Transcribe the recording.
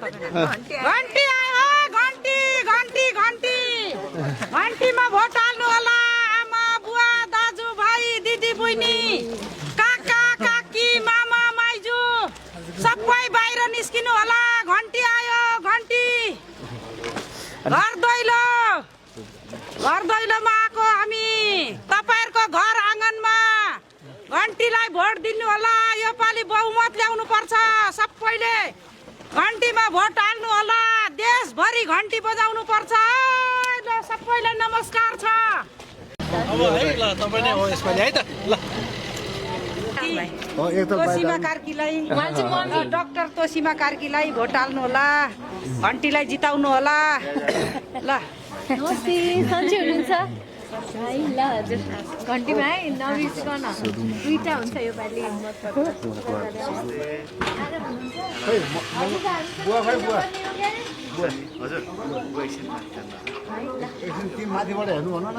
घन्टी आयो घन्टी घन्टी घन्टी घन्टीमा भोट हाल्नु होला आमा बुवा दाजु भाइ दिदी बहिनी काका काकी मामा माइजू सबै बाहिर निस्किनु होला घन्टी आयो घन्टी घर दैलोमा आएको हामी तपाईहरुको घर आँगनमा घन्टीलाई भोट दिनु होला योपालि बहुमत ल्याउनु पर्छ सबैले घन्टीमा भोट हाल्नु होला देशभरि घन्टी बजाउनु पर्छ ल सबैलाई नमस्कार छ अब है ल तपाई नै हो यसपालि है त ल तोसीमा कार्कीलाई डाक्टर तोसीमा कार्कीलाई भोट हाल्नु होला घन्टीलाई जिताउनु होला ल नमस्ते सन्चै हुनुहुन्छ है ल हजुर घन्टीमा है नबिर्सिकन दुईटा हुन्छ यो पालि हजुर माथिबाट हेर्नु भन न